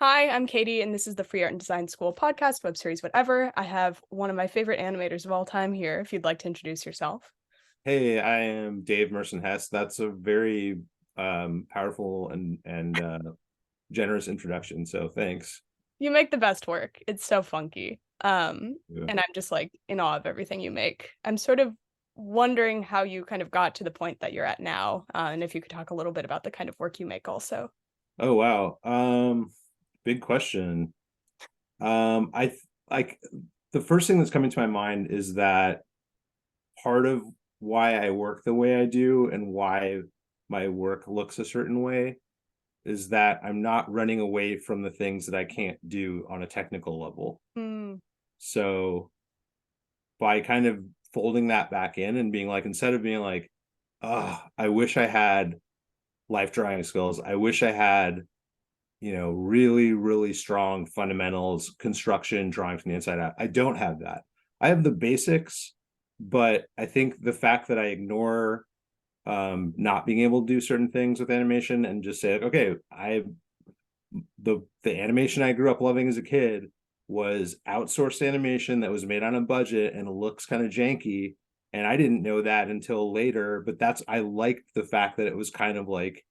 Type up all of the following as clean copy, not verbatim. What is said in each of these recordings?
Hi, I'm Katie, and this is the Free Art and Design School podcast, web series, whatever. I have one of my favorite animators of all time here, if you'd like to introduce yourself. Hey, I am Dave Merson Hess. That's a very powerful and generous introduction. So thanks. You make the best work. It's so funky. Yeah. And I'm just like in awe of everything you make. I'm sort of wondering how you kind of got to the point that you're at now, and if you could talk a little bit about the kind of work you make also. Oh wow. Big question. Like the first thing that's coming to my mind is that part of why I work the way I do and why my work looks a certain way is that I'm not running away from the things that I can't do on a technical level. Mm, So by kind of folding that back in and being like, instead of being like, oh, I wish I had life drawing skills. I wish I had, really, really strong fundamentals, construction, drawing from the inside out. I don't have that. I have the basics, but I think the fact that I ignore not being able to do certain things with animation and just say, like, okay, the animation I grew up loving as a kid was outsourced animation that was made on a budget and looks kind of janky. And I didn't know that until later, but I liked the fact that it was kind of like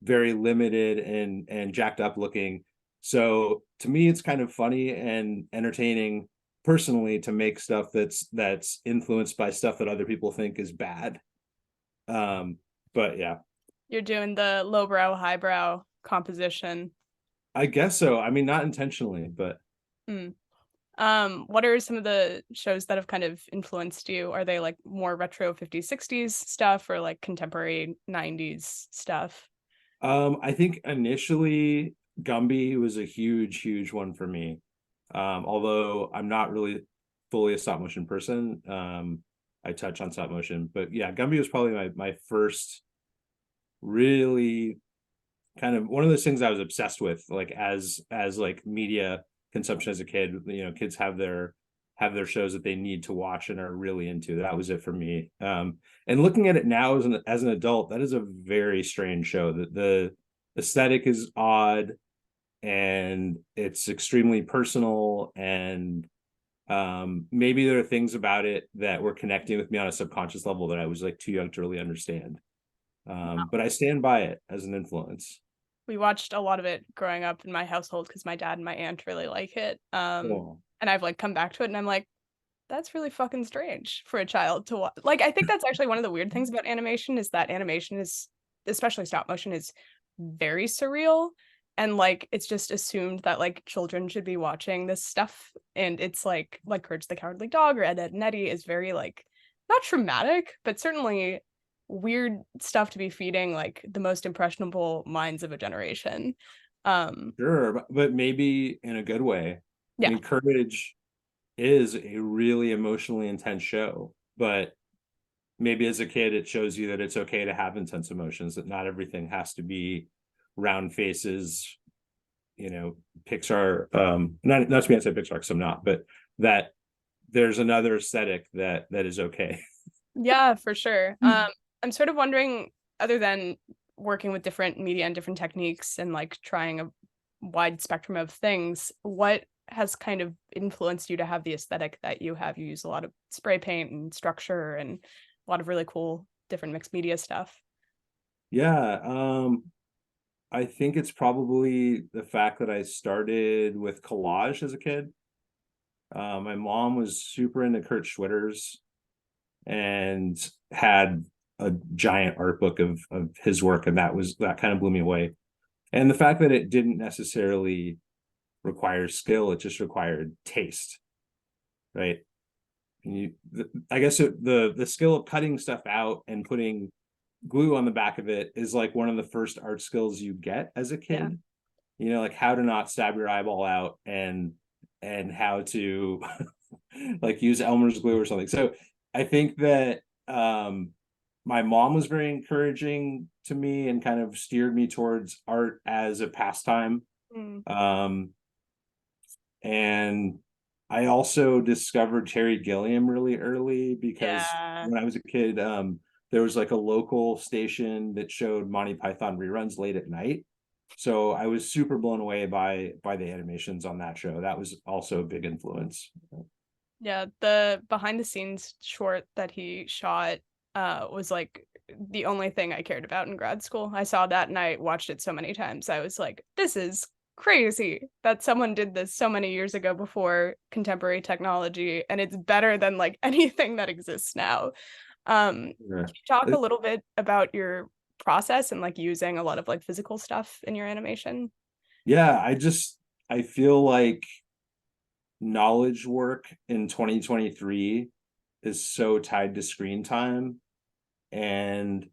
very limited and jacked up looking. So to me, it's kind of funny and entertaining personally to make stuff that's influenced by stuff that other people think is bad. Um, but yeah, you're doing the lowbrow, highbrow composition. I guess so. I mean, not intentionally, but Mm. What are some of the shows that have kind of influenced you? Are they like more retro 50s, 60s stuff or like contemporary 90s stuff? I think initially Gumby was a huge, huge one for me. Although I'm not really fully a stop motion person. I touch on stop motion, but yeah, Gumby was probably my first really kind of one of those things I was obsessed with, like as like media consumption as a kid. Kids have their shows that they need to watch and are really into. That was it for me. And looking at it now as an adult, that is a very strange show. The aesthetic is odd and it's extremely personal, and maybe there are things about it that were connecting with me on a subconscious level that I was like too young to really understand. But I stand by it as an influence. We watched a lot of it growing up in my household because my dad and my aunt really like it. Cool. And I've like come back to it and I'm like, that's really fucking strange for a child to watch. Like, I think that's actually one of the weird things about animation is that animation is, especially stop motion, is very surreal. And like, it's just assumed that like children should be watching this stuff. And it's like Courage the Cowardly Dog or Ed, Ed and Eddie is very like, not traumatic, but certainly weird stuff to be feeding like the most impressionable minds of a generation. Um, Sure, but maybe in a good way. I yeah, mean, Courage is a really emotionally intense show, but maybe as a kid, it shows you that it's okay to have intense emotions, that not everything has to be round faces, Pixar, not to be anti Pixar, because I'm not, but that there's another aesthetic that is okay. yeah, for sure. I'm sort of wondering, other than working with different media and different techniques and like trying a wide spectrum of things, what has kind of influenced you to have the aesthetic that you have? You use a lot of spray paint and structure and a lot of really cool different mixed media stuff. Yeah, I think it's probably the fact that I started with collage as a kid. My mom was super into Kurt Schwitter's and had a giant art book of his work, and that kind of blew me away. And the fact that it didn't necessarily require skill, it just required taste, right? I guess the skill of cutting stuff out and putting glue on the back of it is like one of the first art skills you get as a Yeah. kid. Like how to not stab your eyeball out and how to like use Elmer's glue or something. So I think that my mom was very encouraging to me and kind of steered me towards art as a pastime. Mm. Um, and I also discovered Terry Gilliam really early because Yeah. when I was a kid, there was like a local station that showed Monty Python reruns late at night. So I was super blown away by the animations on that show. That was also a big influence. Yeah, the behind the scenes short that he shot was like the only thing I cared about in grad school. I saw that and I watched it so many times. I was like, this is crazy that someone did this so many years ago before contemporary technology, and it's better than like anything that exists now. Yeah. Can you talk a little bit about your process and like using a lot of like physical stuff in your animation? Yeah, I feel like knowledge work in 2023 is so tied to screen time, and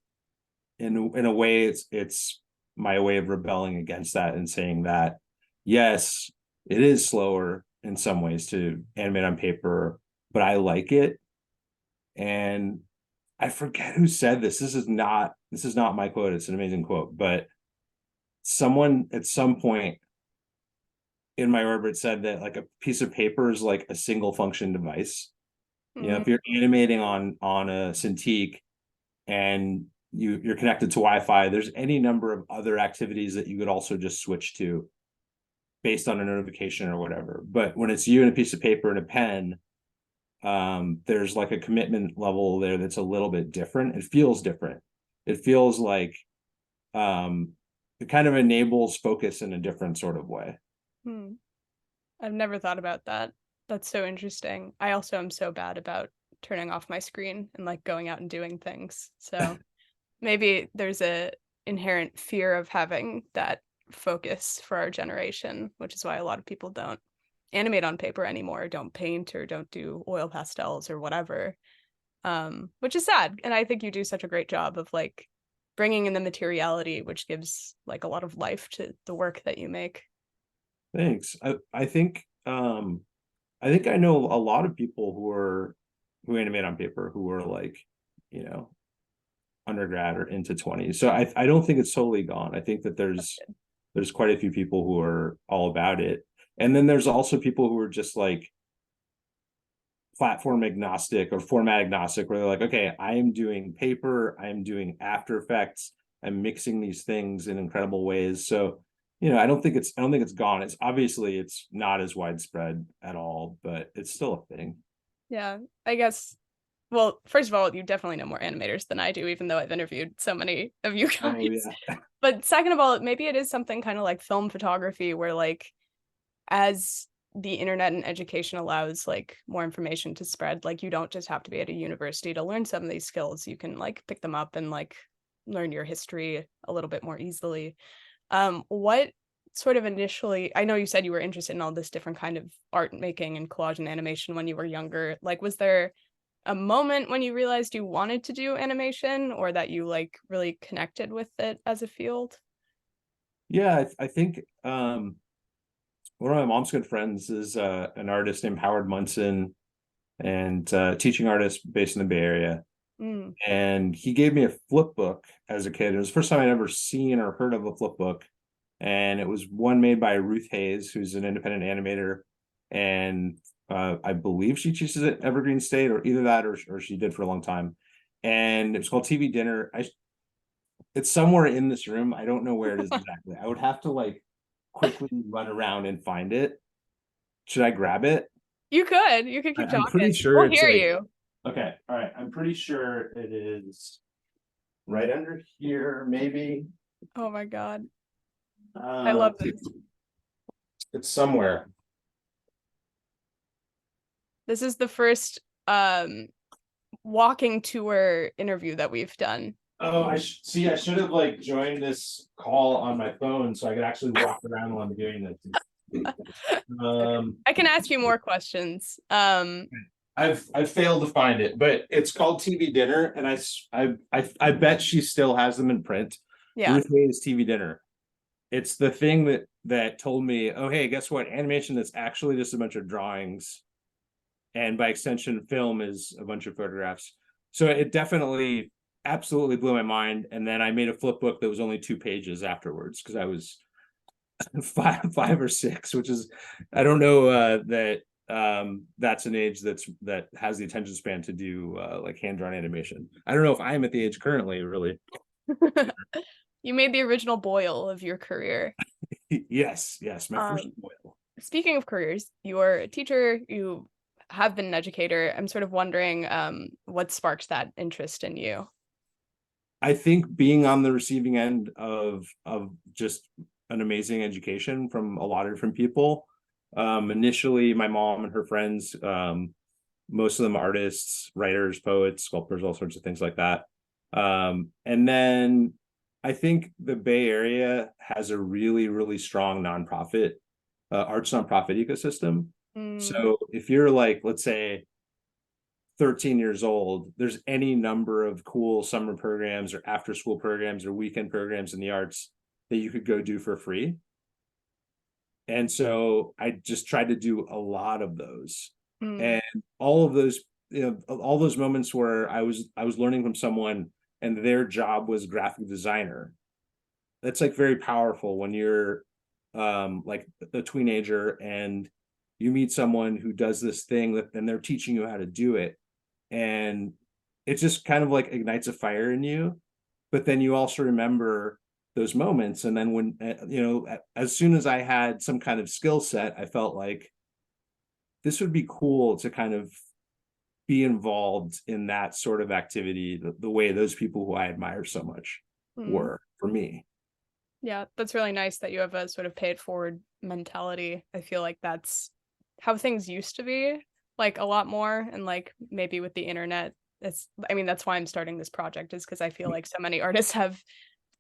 in a way it's my way of rebelling against that and saying that yes, it is slower in some ways to animate on paper, but I like it. And I forget who said this. This is not my quote. It's an amazing quote, but someone at some point in my orbit said that like a piece of paper is like a single function device. You know, Mm, if you're animating on a Cintiq and you're connected to Wi-Fi, there's any number of other activities that you could also just switch to based on a notification or whatever. But when it's you and a piece of paper and a pen, there's like a commitment level there that's a little bit different. It feels different. It feels like um, it kind of enables focus in a different sort of way. hmm. I've never thought about that. That's so interesting. I also am so bad about turning off my screen and like going out and doing things. So maybe there's a inherent fear of having that focus for our generation, which is why a lot of people don't animate on paper anymore, don't paint or don't do oil pastels or whatever. Which is sad. And I think you do such a great job of like bringing in the materiality, which gives like a lot of life to the work that you make. Thanks. I think I know a lot of people who animate on paper who are like, you know, undergrad or into 20s. So I don't think it's totally gone. I think that there's quite a few people who are all about it. And then there's also people who are just like platform agnostic or format agnostic, where they're like, okay, I am doing paper, I am doing After Effects, I'm mixing these things in incredible ways. So, I don't think it's gone. It's obviously it's not as widespread at all, but it's still a thing. Yeah, I guess. Well, first of all, you definitely know more animators than I do, even though I've interviewed so many of you Oh guys. yeah. But second of all, maybe it is something kind of like film photography, where like as the internet and education allows like more information to spread, like you don't just have to be at a university to learn some of these skills. You can like pick them up and like learn your history a little bit more easily. What sort of initially, I know you said you were interested in all this different kind of art making and collage and animation when you were younger. Like, was there a moment when you realized you wanted to do animation or that you like really connected with it as a field? Yeah, I think one of my mom's good friends is an artist named Howard Munson, and teaching artist based in the Bay Area. Mm, And he gave me a flip book as a kid. It was the first time I'd ever seen or heard of a flip book. And it was one made by Ruth Hayes, who's an independent animator. And I believe she teaches at Evergreen State, or either that or she did for a long time. And it was called TV Dinner. It's somewhere in this room. I don't know where it is exactly. I would have to like quickly run around and find it. Should I grab it? you could keep I'm pretty talking. sure We'll it's hear like, you. okay, all right. I'm pretty sure it is right under here, maybe. Oh my God. I Uh, love this. it's somewhere. This is the first walking tour interview that we've done. Oh, see. I should have like joined this call on my phone so I could actually walk around while I'm doing this. Okay. Um, I can ask you more questions. I've failed to find it, but it's called TV Dinner, and I bet she still has them in print. Yeah. Ruth Hayes TV Dinner. It's the thing that told me, oh hey, guess what? Animation that's actually just a bunch of drawings, and by extension, film is a bunch of photographs. So it definitely, absolutely blew my mind. And then I made a flip book that was only 2 pages afterwards because I was five or six, which is, I don't know that that's an age that has the attention span to do like hand drawn animation. I don't know if I'm at the age currently, really. You made the original boil of your career. Yes, my first Um, boil. Speaking of careers, you're a teacher, you have been an educator. I'm sort of wondering what sparked that interest in you. I think being on the receiving end of just an amazing education from a lot of different people. Initially, my mom and her friends, most of them artists, writers, poets, sculptors, all sorts of things like that. And then I think the Bay Area has a really, really strong nonprofit, arts nonprofit ecosystem. Mm, So if you're like, let's say, 13 years old, there's any number of cool summer programs or after school programs or weekend programs in the arts that you could go do for free. And so I just tried to do a lot of those. mm, And all of those, all those moments where I was learning from someone and their job was graphic designer. That's like very powerful when you're like a teenager and you meet someone who does this thing that and they're teaching you how to do it, and it just kind of like ignites a fire in you. But then you also remember those moments, and then when as soon as I had some kind of skill set, I felt like this would be cool to kind of be involved in that sort of activity, the way those people who I admire so much mm. were for me. Yeah, that's really nice that you have a sort of pay it forward mentality. I feel like that's how things used to be, like a lot more. And like maybe with the internet, I mean, that's why I'm starting this project, is because I feel like so many artists have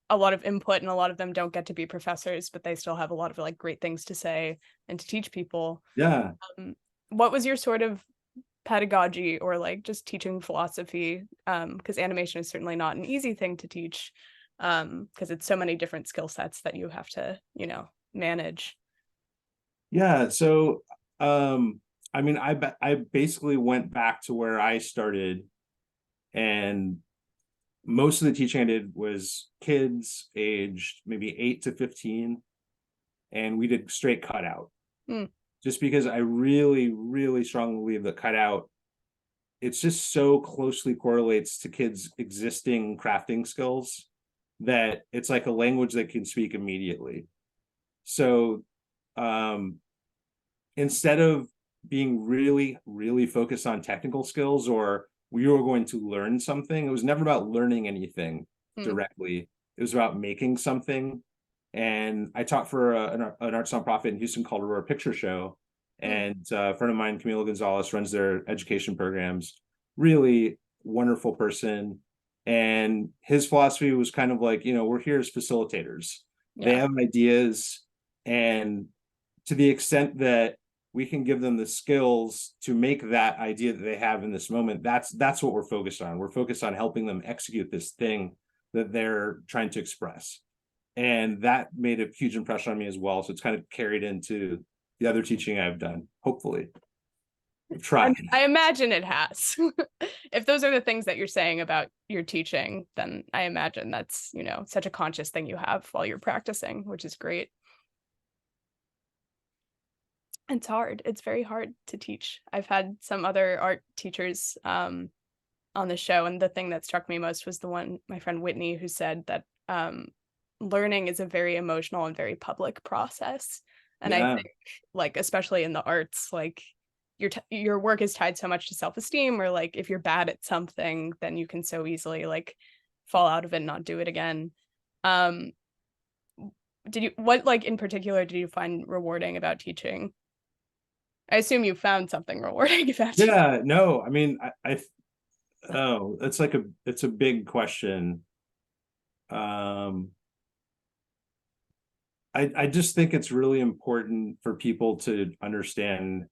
a lot of input and a lot of them don't get to be professors, but they still have a lot of like great things to say and to teach people. Yeah. What was your sort of pedagogy or like just teaching philosophy? Because animation is certainly not an easy thing to teach, because it's so many different skill sets that you have to, manage. Yeah. So, I mean, I basically went back to where I started, and most of the teaching I did was kids aged maybe 8 to 15, and we did straight cutout. Mm, Just because I really, really strongly believe that cutout, it's just so closely correlates to kids' existing crafting skills that it's like a language that can speak immediately. So, um, instead of being really, really focused on technical skills or we were going to learn something, it was never about learning anything mm, directly. It was about making something. And I taught for an arts nonprofit in Houston called Aurora Picture Show. mm, And a friend of mine, Camilo Gonzalez, runs their education programs. Really wonderful person. And his philosophy was kind of like, we're here as facilitators. They yeah. have ideas, and to the extent that we can give them the skills to make that idea that they have in this moment, that's what we're focused on. We're focused on helping them execute this thing that they're trying to express, and that made a huge impression on me as well. So it's kind of carried into the other teaching I've done, hopefully. I've tried. I imagine it has. If those are the things that you're saying about your teaching, then I imagine that's, such a conscious thing you have while you're practicing, which is great. It's hard. It's very hard to teach. I've had some other art teachers on the show, and the thing that struck me most was the one, my friend Whitney, who said that learning is a very emotional and very public process. And I Yeah. think, like, especially in the arts, like your work is tied so much to self-esteem, or like if you're bad at something, then you can so easily like fall out of it and not do it again. Um, what like in particular did you find rewarding about teaching? I assume you found something rewarding about teaching. Yeah. No, I mean, oh, it's a big question. Um, I just think it's really important for people to understand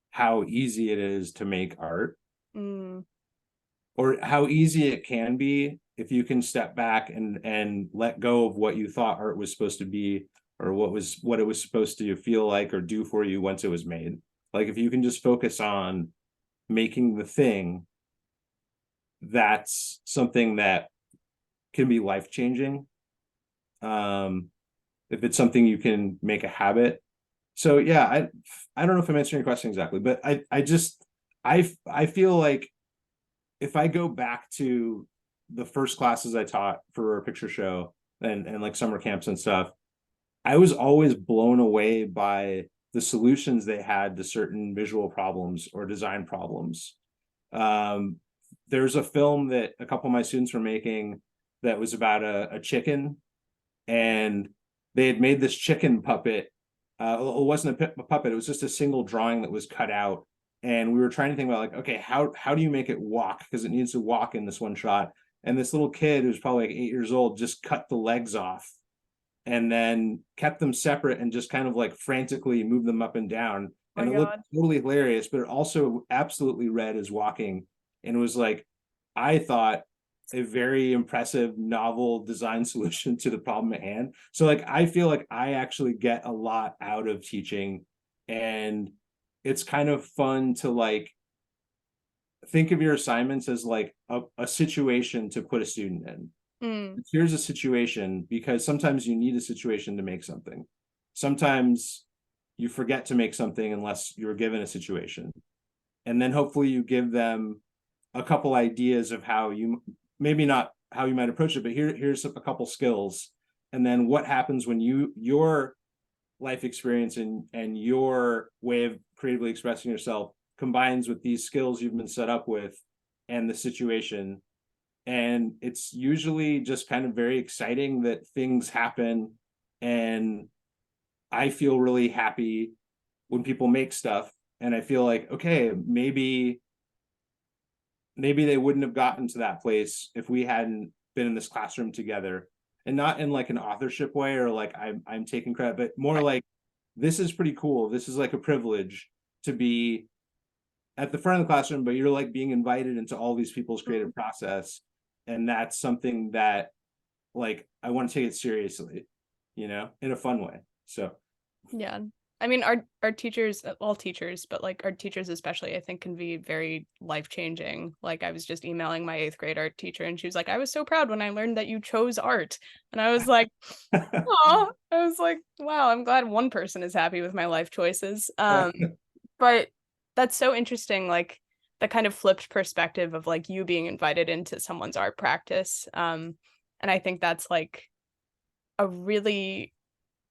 how easy it is to make art, Mm, or how easy it can be if you can step back and let go of what you thought art was supposed to be, or what it was supposed to feel like or do for you once it was made. Like if you can just focus on making the thing, that's something that can be life changing. Um, if it's something you can make a habit. So yeah, I don't know if I'm answering your question exactly, but I feel like if I go back to the first classes I taught for a picture show, and like summer camps and stuff, I was always blown away by the solutions they had to certain visual problems or design problems. Um, there's a film that a couple of my students were making that was about a chicken, and they had made this chicken puppet. It wasn't a puppet; it was just a single drawing that was cut out. And we were trying to think about like, okay, how do you make it walk? Because it needs to walk in this one shot. And this little kid who's probably like 8 years old just cut the legs off and then kept them separate and just kind of like frantically moved them up and down. Oh my And it looked God. totally hilarious, but it also absolutely read as walking. And it was like, I thought, a very impressive novel design solution to the problem at hand. So like I feel like I actually get a lot out of teaching, and it's kind of fun to like think of your assignments as like a situation to put a student in. Mm, Here's a situation, because sometimes you need a situation to make something. Sometimes you forget to make something unless you're given a situation. And then hopefully you give them a couple ideas of how you, maybe not how you might approach it, but here's a couple skills. And then what happens when your life experience and your way of creatively expressing yourself combines with these skills you've been set up with and the situation. And it's usually just kind of very exciting that things happen, and I feel really happy when people make stuff, and I feel like, okay, maybe they wouldn't have gotten to that place if we hadn't been in this classroom together. And not in like an authorship way or like I'm taking credit, but more right. like, this is pretty cool, this is like a privilege to be at the front of the classroom, but you're like being invited into all these people's Mm, creative process. And that's something that like I want to take it seriously, in a fun way. So yeah. I mean, our teachers, all teachers, but like our teachers especially, I think can be very life-changing. Like I was just emailing my 8th grade art teacher and she was like, I was so proud when I learned that you chose art. And I was like, oh, I was like, wow, I'm glad one person is happy with my life choices. But that's so interesting, like the kind of flipped perspective of like you being invited into someone's art practice. And I think that's like a really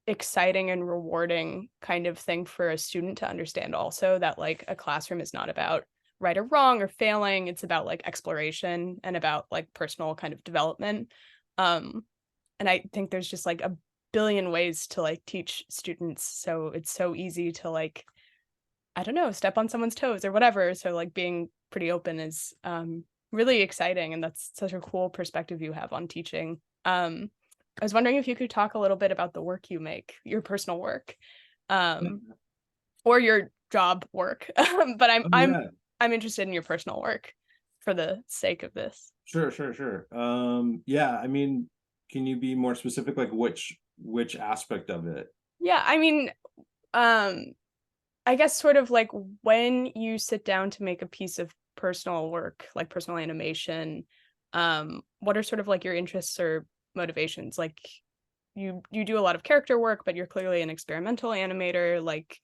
exciting and rewarding kind of thing for a student to understand also, that like a classroom is not about right or wrong or failing. It's about like exploration and about like personal kind of development. Um, and I think there's just like a billion ways to like teach students. So it's so easy to like, I don't know, step on someone's toes or whatever. So like being pretty open is really exciting. And that's such a cool perspective you have on teaching. I was wondering if you could talk a little bit about the work you make, your personal work, um, or your job work. But oh yeah, I'm interested in your personal work for the sake of this. sure. Yeah, I mean, can you be more specific, like which aspect of it? Yeah, I mean, um, I guess sort of like when you sit down to make a piece of personal work, like personal animation, what are sort of like your interests or motivations? Like you do a lot of character work, but you're clearly an experimental animator. Like,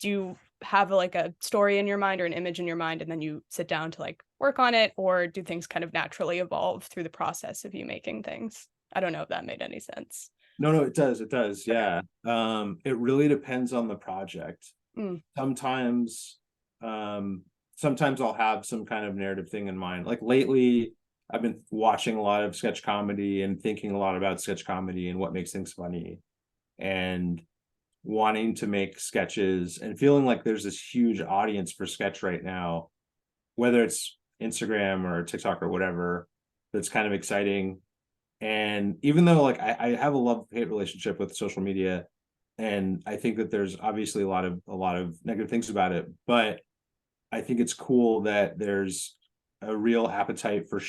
do you have like a story in your mind or an image in your mind, and then you sit down to like work on it, or do things kind of naturally evolve through the process of you making things? I don't know if that made any sense. No, it does, Okay. yeah. It really depends on the project. Mm, Sometimes um sometimes I'll have some kind of narrative thing in mind. Like lately I've been watching a lot of sketch comedy and thinking a lot about sketch comedy and what makes things funny, and wanting to make sketches and feeling like there's this huge audience for sketch right now, whether it's Instagram or TikTok or whatever, that's kind of exciting. And even though like I have a love-hate relationship with social media, and I think that there's obviously a lot of negative things about it, but I think it's cool that there's a real appetite for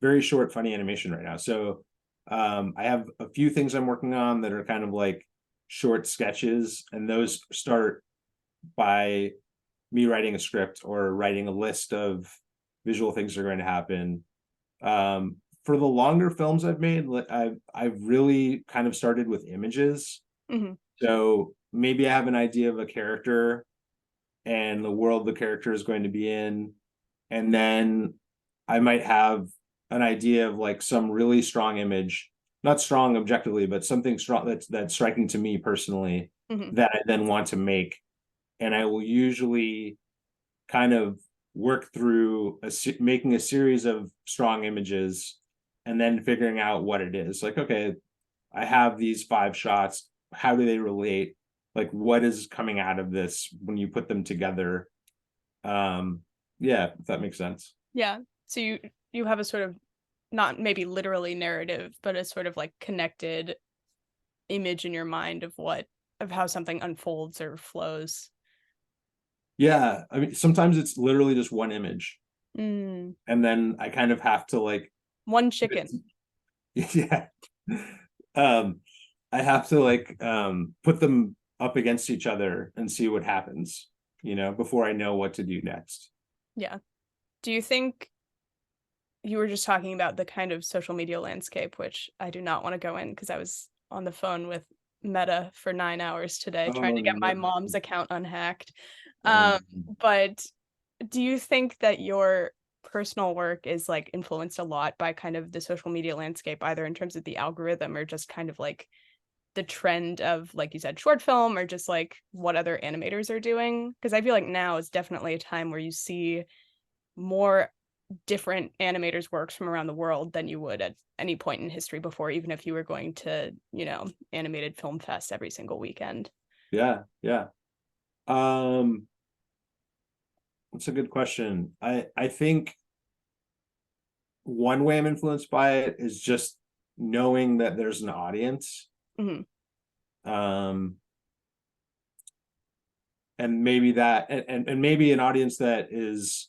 very short, funny animation right now. So I have a few things I'm working on that are kind of like short sketches, and those start by me writing a script or writing a list of visual things that are going to happen. For the longer films I've made, I've really kind of started with images. mhm, So maybe I have an idea of a character and the world the character is going to be in, and then I might have an idea of like some really strong image, not strong objectively, but something strong that's striking to me personally Hmm. that I then want to make. And I will usually kind of work through making a series of strong images and then figuring out what it is. Like, okay, I have these 5 shots. How do they relate? Like, what is coming out of this when you put them together? Yeah, if that makes sense. Yeah. So you have a sort of, not maybe literally narrative, but a sort of like connected image in your mind of how something unfolds or flows. Yeah, I mean, sometimes it's literally just one image, Mm. and then I kind of have to like, One chicken. yeah, um, I have to like put them up against each other and see what happens, before I know what to do next. Yeah. Do you think you were just talking about the kind of social media landscape, which I do not want to go in because I was on the phone with Meta for 9 hours today trying Oh to get my no. mom's account unhacked. Um, Um, but do you think that your personal work is like influenced a lot by kind of the social media landscape, either in terms of the algorithm or just kind of like the trend of, like you said, short film, or just like what other animators are doing? Because I feel like now is definitely a time where you see more different animators' works from around the world than you would at any point in history before, even if you were going to, animated film fest every single weekend. yeah, yeah. Um, that's a good question. I think one way I'm influenced by it is just knowing that there's an audience. Hmm. Um, and maybe that and maybe an audience that is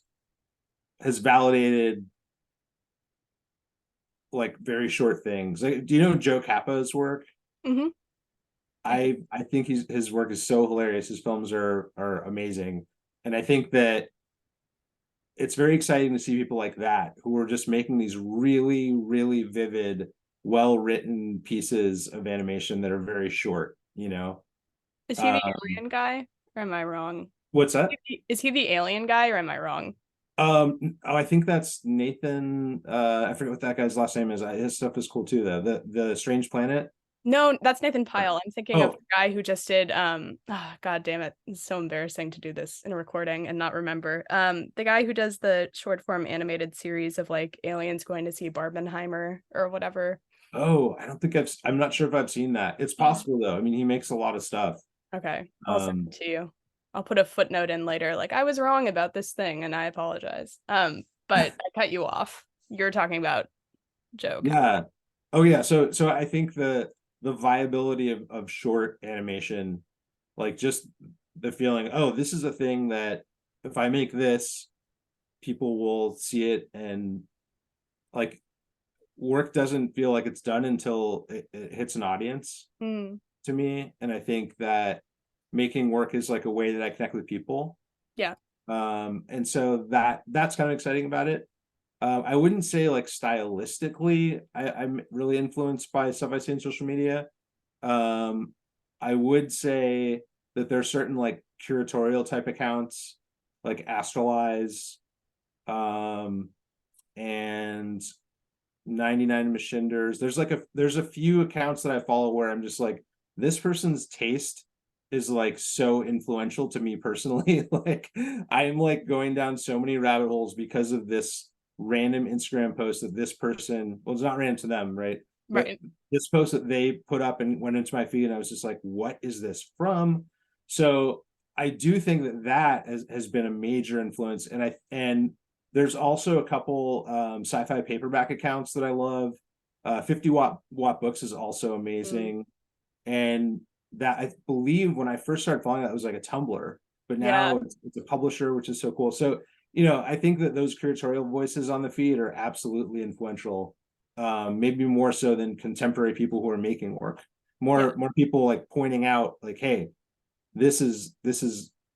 has validated like very short things. Like, do you know Joe Cappo's work? Hmm. I think his work is so hilarious. His films are amazing. And I think that it's very exciting to see people like that who are just making these really, really vivid, well-written pieces of animation that are very short. Is he the Um, alien guy, or am I wrong? what's that? Is he the alien guy, or am I wrong? Oh, I think that's Nathan. I forget what that guy's last name is. His stuff is cool too, though. The Strange Planet. No, that's Nathan Pyle. I'm thinking of Oh, the guy who just did God damn it. It's so embarrassing to do this in a recording and not remember. The guy who does the short form animated series of like aliens going to see Barbenheimer or whatever. oh, I don't think I'm not sure if I've seen that. It's Oh. possible though. I mean, he makes a lot of stuff. Okay, I'll send Um, it to you. I'll put a footnote in later, like I was wrong about this thing and I apologize. But I cut you off. You're talking about Joe yeah. Oh yeah. So I think the viability of short animation, like just the feeling, oh, this is a thing that if I make this, people will see it and like work doesn't feel like it's done until it hits an audience Mm, to me. And I think that making work is like a way that I connect with people. yeah. And so that's kind of exciting about it. I wouldn't say like stylistically, I'm really influenced by stuff I see on social media. Um, I would say that there are certain like curatorial type accounts, like Astralize, um, and 99 Machinders. There's a few accounts that I follow where I'm just like, this person's taste is like so influential to me personally. Like I'm like going down so many rabbit holes because of this random Instagram post that this person, well, it's not random to them, right? But Right. this post that they put up and went into my feed, and I was just like, what is this from? So I do think that has been a major influence. And there's also a couple sci-fi paperback accounts that I love. 50 watt books is also Mm, amazing. And that I believe when I first started following that, it was like a Tumblr, but yeah. now it's a publisher, which is so cool. So, I think that those curatorial voices on the feed are absolutely influential. Maybe more so than contemporary people who are making work. Yeah. More people like pointing out like, hey, this is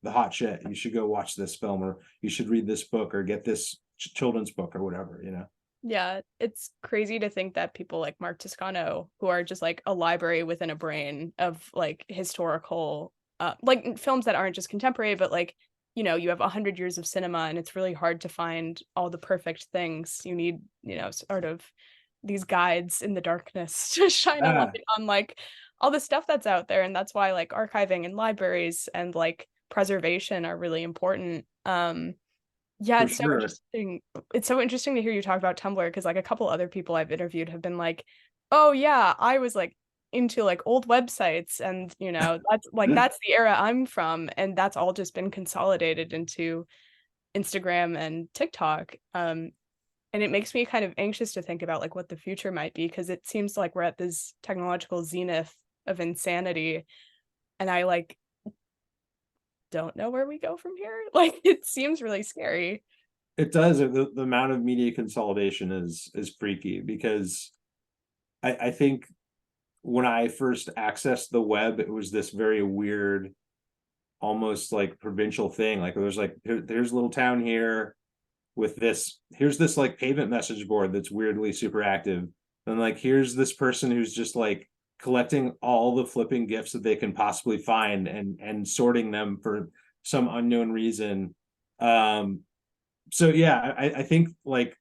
the hot shit. You should go watch this film, or you should read this book, or get this children's book, or whatever. Yeah, it's crazy to think that people like Mark Toscano, who are just like a library within a brain of like historical, like films that aren't just contemporary, but like, you have 100 years of cinema and it's really hard to find all the perfect things. You need, sort of these guides in the darkness to shine a light Ah, on, like, all the stuff that's out there, and that's why, like, archiving and libraries and, like, preservation are really important. Yeah, for sure. it's so interesting to hear you talk about Tumblr because like, a couple other people I've interviewed have been like, "Oh, yeah, I was, like, into, like, old websites and, that's the era I'm from," and that's all just been consolidated into Instagram and TikTok, and it makes me kind of anxious to think about, like, what the future might be because it seems like we're at this technological zenith of insanity, and I, like, don't know where we go from here. Like, it seems really scary. It does. The amount of media consolidation is freaky because I think when I first accessed the web, it was this very weird, almost like provincial thing. Like there's like there's a little town here with this. Here's this like pavement message board that's weirdly super active, and like here's this person who's just like collecting all the flipping gifts that they can possibly find and sorting them for some unknown reason. Um, so yeah, I think like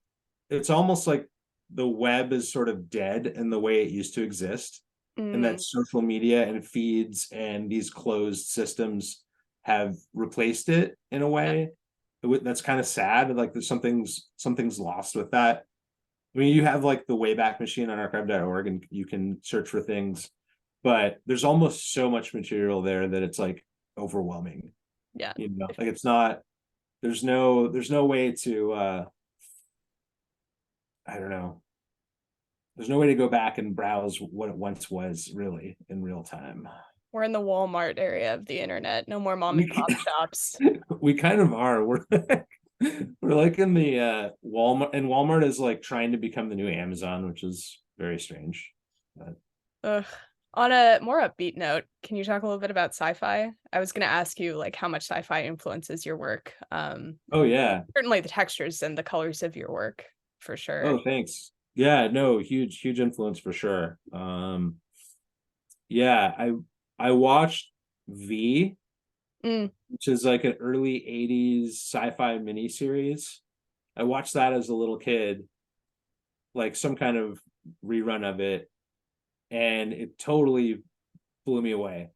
it's almost like the web is sort of dead in the way it used to exist, and that Mm, social media and feeds and these closed systems have replaced it in a yeah, way that's kind of sad. Like there's something's lost with that. I mean, you have like the Wayback Machine on archive.org and you can search for things, but there's almost so much material there that it's like overwhelming. yeah. You know, like it's not. There's no way to I don't know. There's no way to go back and browse what it once was really in real time. We're in the Walmart area of the internet, no more mom We and pop shops. we kind of are. We're like in the Walmart, and Walmart is like trying to become the new Amazon, which is very strange. But, Ugh. On a more upbeat note, can you talk a little bit about sci-fi? I was gonna ask you, like, how much sci-fi influences your work, oh yeah. certainly the textures and the colors of your work, for sure. Oh, thanks. Yeah, no, huge influence for sure. Yeah, I watched V, Mm, which is like an early 80s sci-fi miniseries. I watched that as a little kid, like some kind of rerun of it, and it totally blew me away.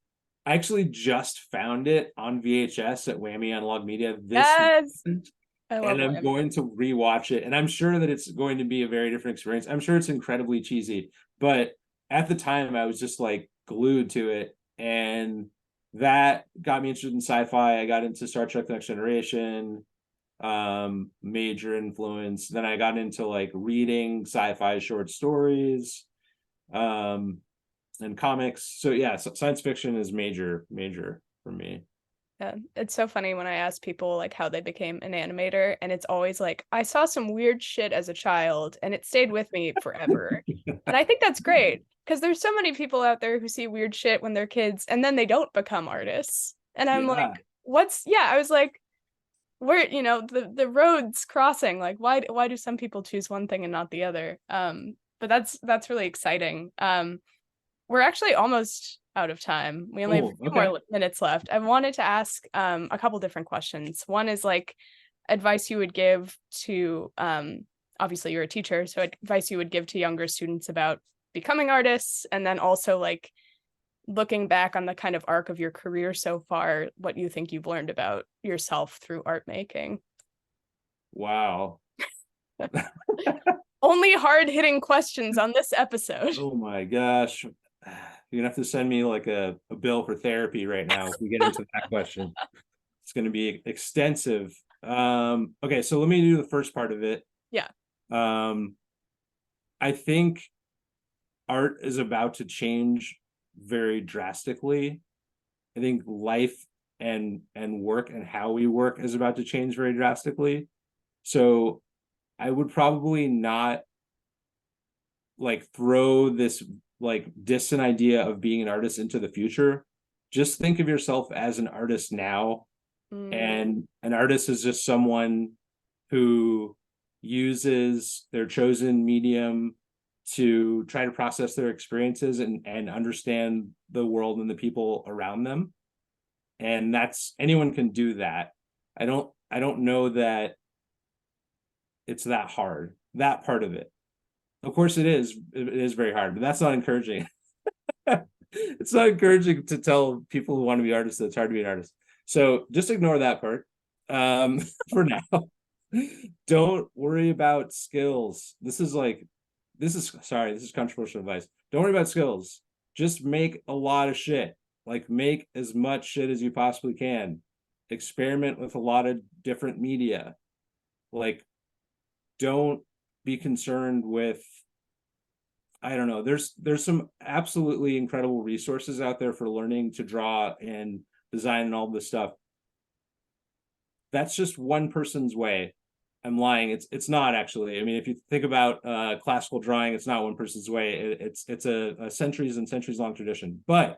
I actually just found it on VHS at Whammy Analog Media this yes! weekend, I love and I'm Lemmy. going to rewatch it. And I'm sure that it's going to be a very different experience. I'm sure it's incredibly cheesy, but at the time I was just like glued to it. And that got me interested in sci-fi. I got into Star Trek: The Next Generation, major influence. Then I got into like reading sci-fi short stories, um, and comics. So yeah, science fiction is major for me. Yeah, it's so funny when I ask people, like, how they became an animator, and it's always like, "I saw some weird shit as a child, and it stayed with me forever." And I think that's great because there's so many people out there who see weird shit when they're kids, and then they don't become artists. And I'm like, Yeah. "What's" yeah, I was like, "Where" the roads crossing, like, why do some people choose one thing and not the other? But that's really exciting. We're actually almost out of time. We only have a Oh, few more okay. minutes left. I wanted to ask a couple different questions. One is like advice you would give to obviously you're a teacher, so advice you would give to younger students about becoming artists, and then also like looking back on the kind of arc of your career so far, what you think you've learned about yourself through art making. Wow. Only hard hitting questions on this episode. Oh my gosh. You're gonna have to send me like a bill for therapy right now if we get into that question. It's gonna be extensive. Okay, so let me do the first part of it. Yeah. Um, I think art is about to change very drastically. I think life and work and how we work is about to change very drastically. So I would probably not like throw this like distant idea of being an artist into the future. Just think of yourself as an artist now, Mm, and an artist is just someone who uses their chosen medium to try to process their experiences and understand the world and the people around them. And that's anyone can do that. I don't know that it's that hard, that part of it. Of course it is. It is very hard, but that's not encouraging. It's not encouraging to tell people who want to be artists that it's hard to be an artist. So just ignore that part for now. Don't worry about skills. This is controversial advice. Don't worry about skills. Just make a lot of shit. Like make as much shit as you possibly can. Experiment with a lot of different media. Like don't be concerned with, I don't know. There's some absolutely incredible resources out there for learning to draw and design and all this stuff. That's just one person's way. I'm lying. It's not actually. I mean, if you think about classical drawing, it's not one person's way. It's a centuries and centuries long tradition. But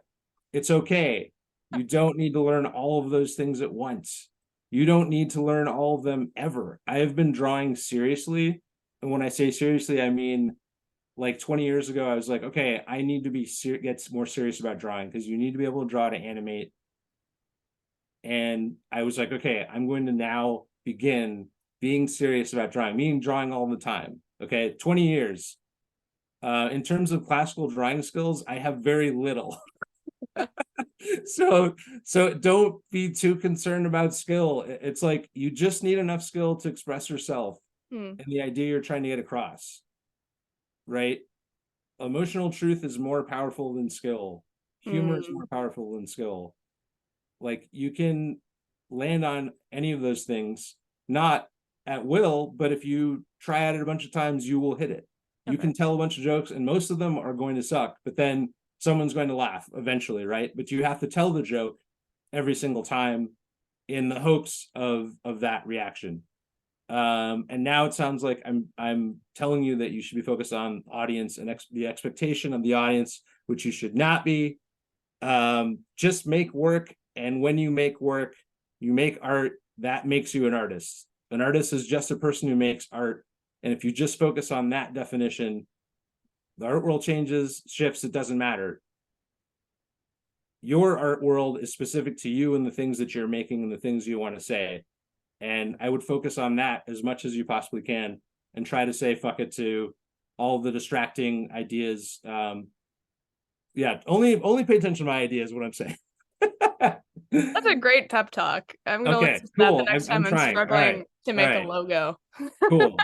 it's okay. You don't need to learn all of those things at once. You don't need to learn all of them ever. I have been drawing seriously, and when I say seriously, I mean like 20 years ago. I was like, okay, I need to get more serious about drawing because you need to be able to draw to animate. And I was like, okay, I'm going to now begin being serious about drawing, meaning drawing all the time. Okay, 20 years. In terms of classical drawing skills, I have very little. So don't be too concerned about skill. It's like you just need enough skill to express yourself and the idea you're trying to get across, right? Emotional truth is more powerful than skill. Humor is more powerful than skill. Like you can land on any of those things, not at will, but if you try at it a bunch of times, you will hit it. You can tell a bunch of jokes, and most of them are going to suck, but then someone's going to laugh eventually, right? But you have to tell the joke every single time in the hopes of that reaction. And now it sounds like I'm telling you that you should be focused on audience and the expectation of the audience, which you should not be. Just make work, and when you make work, you make art. That makes you an artist. An artist is just a person who makes art, and if you just focus on that definition, the art world changes, shifts. It doesn't matter. Your art world is specific to you and the things that you're making and the things you want to say. And I would focus on that as much as you possibly can and try to say fuck it to all the distracting ideas. Yeah, only pay attention to my ideas, what I'm saying. That's a great pep talk. I'm gonna Okay, listen to that the cool. next I'm time I'm trying. All right. struggling to All make a right. logo. Cool.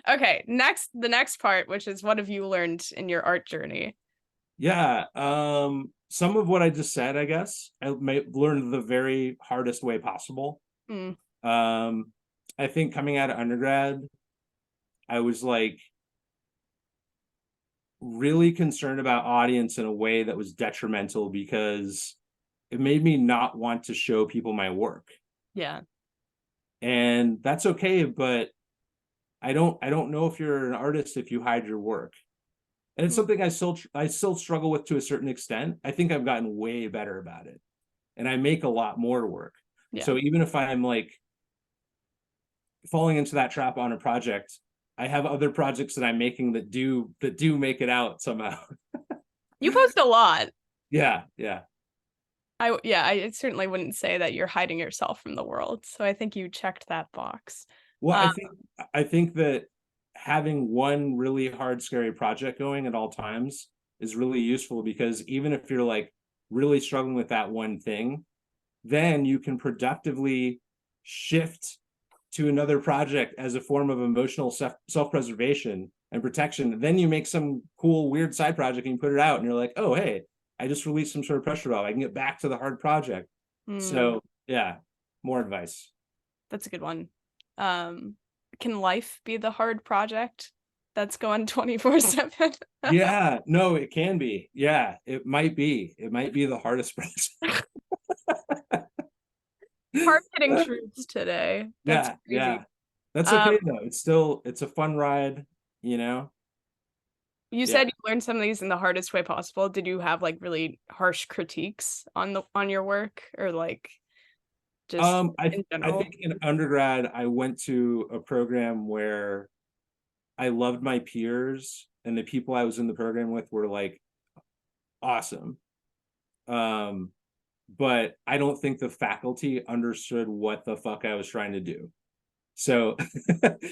Okay, the next part, which is what have you learned in your art journey? Yeah. Some of what I just said, I guess, I learned the very hardest way possible. Mm, Um, I think coming out of undergrad, I was like really concerned about audience in a way that was detrimental because it made me not want to show people my work. yeah. And that's okay, but I don't know if you're an artist if you hide your work. And it's Mm, something I still struggle with to a certain extent. I think I've gotten way better about it. And I make a lot more work. yeah. So even if I'm like falling into that trap on a project, I have other projects that I'm making that do make it out somehow. You post a lot. Yeah, yeah. I certainly wouldn't say that you're hiding yourself from the world. So I think you checked that box. Well, Uh, I think that having one really hard, scary project going at all times is really useful because even if you're like really struggling with that one thing, then you can productively shift to another project as a form of emotional self-preservation and protection. Then you make some cool, weird side project and you put it out, and you're like, oh, hey, I just released some sort of pressure valve. I can get back to the hard project. mm, So, yeah, more advice. that's a good one. Um, can life be the hard project that's going 24/7? Yeah, no, it can be. Yeah, it might be. It might be the hardest project. Hard hitting truths today. That's Yeah, crazy. yeah. That's Um, okay though. It's a fun ride, you know? you Yeah. said you learned some of these in the hardest way possible. Did you have like really harsh critiques on your work or like just I in I general? think in undergrad I went to a program where I loved my peers and the people I was in the program with were like awesome. Um, but I don't think the faculty understood what the fuck I was trying to do. So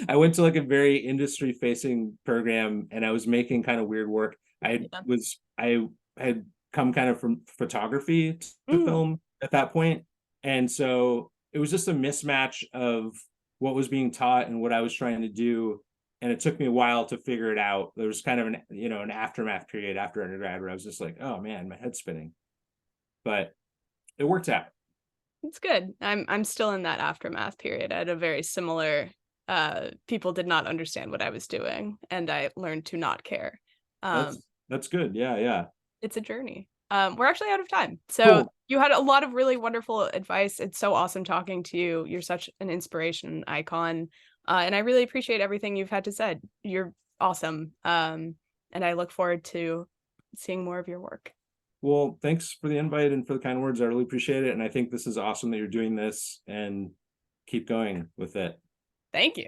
I went to like a very industry facing program, and I was making kind of weird work. Yeah. I had come kind of from photography to Mm, film at that point. And so it was just a mismatch of what was being taught and what I was trying to do. And it took me a while to figure it out. There was kind of an, an aftermath period after undergrad where I was just like, oh man, my head's spinning. But it worked out. it's good. I'm still in that aftermath period. I had a very similar people did not understand what I was doing, and I learned to not care. Um, That's good. Yeah, yeah. it's a journey. We're actually out of time. So Cool. you had a lot of really wonderful advice. It's so awesome talking to you. You're such an inspiration icon. And I really appreciate everything you've had to say. You're awesome. And I look forward to seeing more of your work. Well, thanks for the invite and for the kind words. I really appreciate it. And I think this is awesome that you're doing this, and keep going with it. Thank you.